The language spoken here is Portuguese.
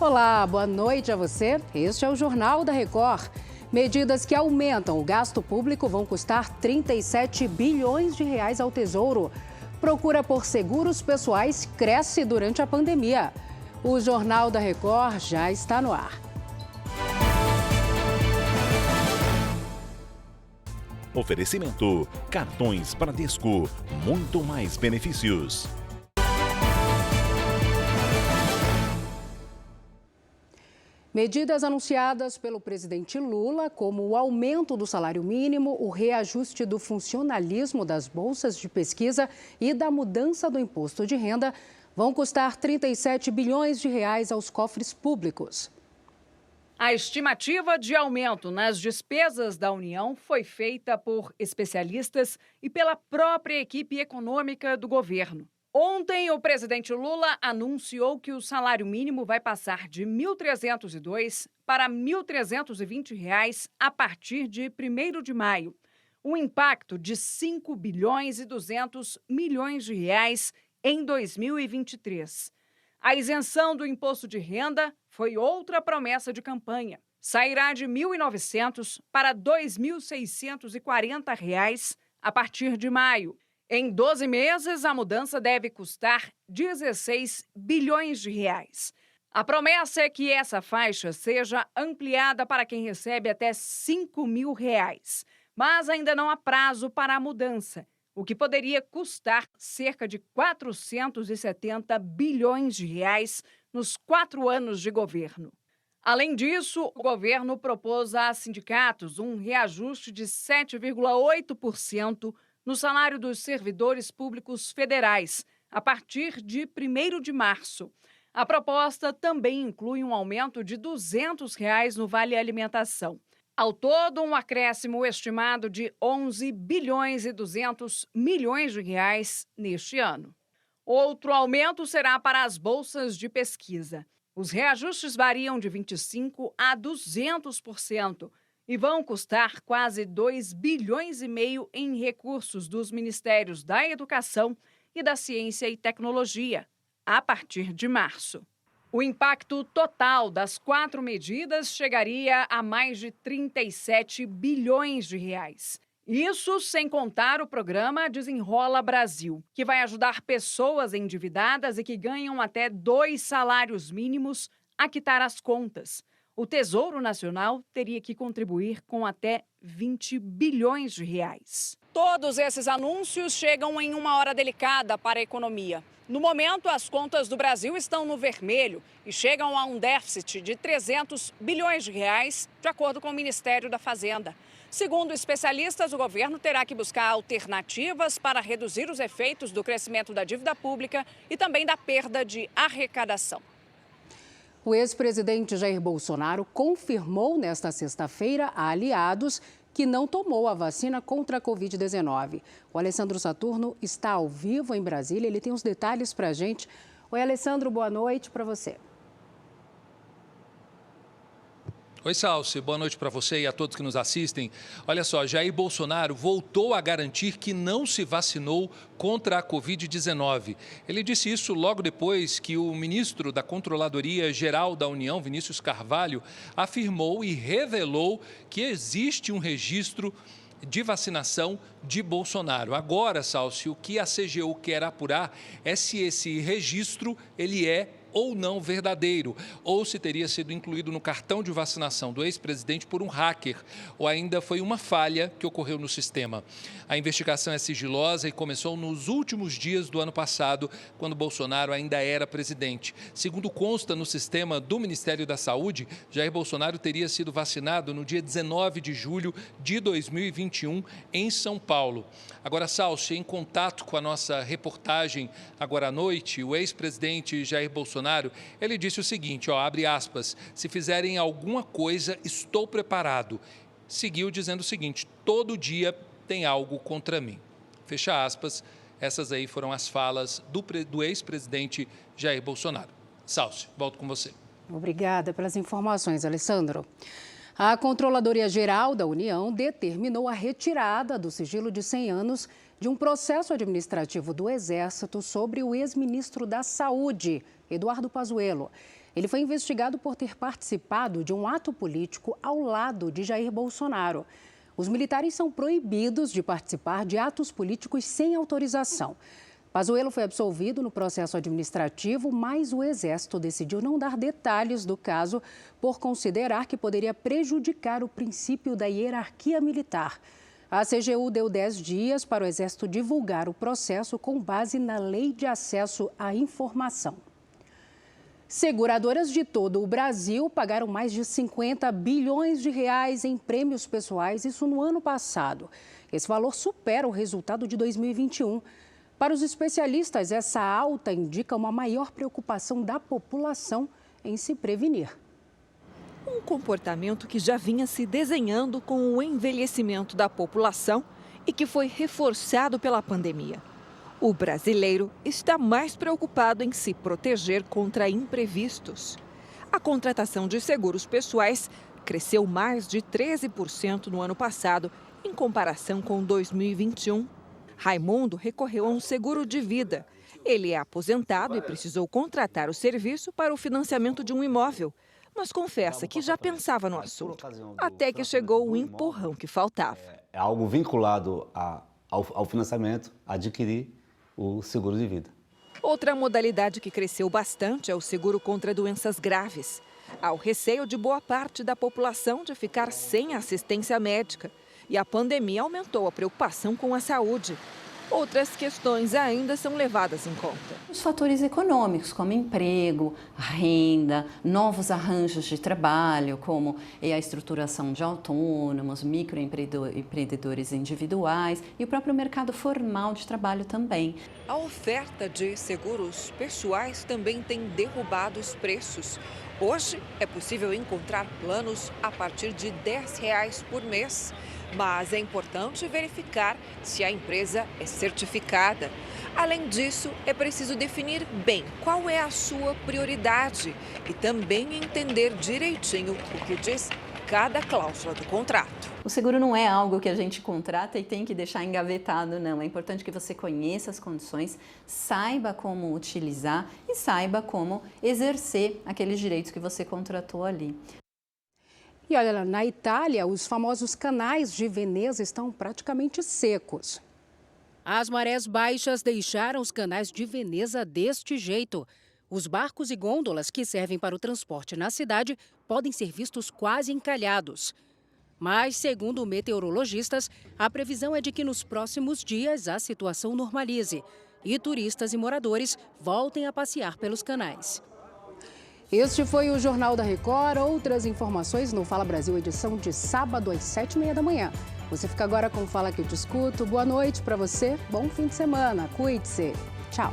Olá, boa noite a você. Este é o Jornal da Record. Medidas que aumentam o gasto público vão custar 37 bilhões de reais ao Tesouro. Procura por seguros pessoais cresce durante a pandemia. O Jornal da Record já está no ar. Oferecimento: cartões Bradesco, muito mais benefícios. Medidas anunciadas pelo presidente Lula, como o aumento do salário mínimo, o reajuste do funcionalismo das bolsas de pesquisa e da mudança do imposto de renda, vão custar 37 bilhões de reais aos cofres públicos. A estimativa de aumento nas despesas da União foi feita por especialistas e pela própria equipe econômica do governo. Ontem, o presidente Lula anunciou que o salário mínimo vai passar de R$ 1.302 para R$ 1.320 a partir de 1º de maio. Um impacto de 5 bilhões e 200 milhões de reais em 2023. A isenção do imposto de renda foi outra promessa de campanha. Sairá de R$ 1.900 para R$ 2.640 a partir de maio. Em 12 meses, a mudança deve custar 16 bilhões de reais. A promessa é que essa faixa seja ampliada para quem recebe até R$ 5.000, mas ainda não há prazo para a mudança, o que poderia custar cerca de 470 bilhões de reais nos 4 anos de governo. Além disso, o governo propôs a sindicatos um reajuste de 7,8% no salário dos servidores públicos federais, a partir de 1º de março. A proposta também inclui um aumento de R$ 200 no Vale Alimentação. Ao todo, um acréscimo estimado de 11 bilhões e 200 milhões de reais neste ano. Outro aumento será para as bolsas de pesquisa. Os reajustes variam de 25% a 200%. E vão custar quase 2,5 bilhões em recursos dos Ministérios da Educação e da Ciência e Tecnologia, a partir de março. O impacto total das 4 medidas chegaria a mais de 37 bilhões de reais. Isso sem contar o programa Desenrola Brasil, que vai ajudar pessoas endividadas e que ganham até 2 salários mínimos a quitar as contas. O Tesouro Nacional teria que contribuir com até 20 bilhões de reais. Todos esses anúncios chegam em uma hora delicada para a economia. No momento, as contas do Brasil estão no vermelho e chegam a um déficit de 300 bilhões de reais, de acordo com o Ministério da Fazenda. Segundo especialistas, o governo terá que buscar alternativas para reduzir os efeitos do crescimento da dívida pública e também da perda de arrecadação. O ex-presidente Jair Bolsonaro confirmou nesta sexta-feira a aliados que não tomou a vacina contra a Covid-19. O Alessandro Saturno está ao vivo em Brasília, ele tem os detalhes para a gente. Oi, Alessandro, boa noite para você. Oi, Salsi, boa noite para você e a todos que nos assistem. Olha só, Jair Bolsonaro voltou a garantir que não se vacinou contra a Covid-19. Ele disse isso logo depois que o ministro da Controladoria Geral da União, Vinícius Carvalho, afirmou e revelou que existe um registro de vacinação de Bolsonaro. Agora, Salsi, o que a CGU quer apurar é se esse registro ele é ou não verdadeiro, ou se teria sido incluído no cartão de vacinação do ex-presidente por um hacker, ou ainda foi uma falha que ocorreu no sistema. A investigação é sigilosa e começou nos últimos dias do ano passado, quando Bolsonaro ainda era presidente. Segundo consta no sistema do Ministério da Saúde, Jair Bolsonaro teria sido vacinado no dia 19 de julho de 2021 em São Paulo. Agora, Salsi, em contato com a nossa reportagem agora à noite, o ex-presidente Jair Bolsonaro, ele disse o seguinte, abre aspas, se fizerem alguma coisa, estou preparado. Seguiu dizendo o seguinte, todo dia tem algo contra mim. Fecha aspas, essas aí foram as falas do ex-presidente Jair Bolsonaro. Salsi, volto com você. Obrigada pelas informações, Alessandro. A Controladoria Geral da União determinou a retirada do sigilo de 100 anos de um processo administrativo do Exército sobre o ex-ministro da Saúde, Eduardo Pazuello. Ele foi investigado por ter participado de um ato político ao lado de Jair Bolsonaro. Os militares são proibidos de participar de atos políticos sem autorização. Pazuello foi absolvido no processo administrativo, mas o Exército decidiu não dar detalhes do caso por considerar que poderia prejudicar o princípio da hierarquia militar. A CGU deu 10 dias para o Exército divulgar o processo com base na Lei de Acesso à Informação. Seguradoras de todo o Brasil pagaram mais de 50 bilhões de reais em prêmios pessoais, isso no ano passado. Esse valor supera o resultado de 2021. Para os especialistas, essa alta indica uma maior preocupação da população em se prevenir. Um comportamento que já vinha se desenhando com o envelhecimento da população e que foi reforçado pela pandemia. O brasileiro está mais preocupado em se proteger contra imprevistos. A contratação de seguros pessoais cresceu mais de 13% no ano passado, em comparação com 2021. Raimundo recorreu a um seguro de vida. Ele é aposentado e precisou contratar o serviço para o financiamento de um imóvel, mas confessa que já pensava no assunto, até que chegou o empurrão que faltava. É algo vinculado ao financiamento, adquirir o seguro de vida. Outra modalidade que cresceu bastante é o seguro contra doenças graves. Há o receio de boa parte da população de ficar sem assistência médica. E a pandemia aumentou a preocupação com a saúde. Outras questões ainda são levadas em conta. Os fatores econômicos, como emprego, renda, novos arranjos de trabalho, como a estruturação de autônomos, microempreendedores individuais e o próprio mercado formal de trabalho também. A oferta de seguros pessoais também tem derrubado os preços. Hoje é possível encontrar planos a partir de R$10 por mês. Mas é importante verificar se a empresa é certificada. Além disso, é preciso definir bem qual é a sua prioridade e também entender direitinho o que diz cada cláusula do contrato. O seguro não é algo que a gente contrata e tem que deixar engavetado, não. É importante que você conheça as condições, saiba como utilizar e saiba como exercer aqueles direitos que você contratou ali. E olha, na Itália, os famosos canais de Veneza estão praticamente secos. As marés baixas deixaram os canais de Veneza deste jeito. Os barcos e gôndolas que servem para o transporte na cidade podem ser vistos quase encalhados. Mas, segundo meteorologistas, a previsão é de que nos próximos dias a situação normalize e turistas e moradores voltem a passear pelos canais. Este foi o Jornal da Record. Outras informações no Fala Brasil, edição de sábado às 7h30 da manhã. Você fica agora com o Fala que eu te escuto. Boa noite para você, bom fim de semana, cuide-se. Tchau.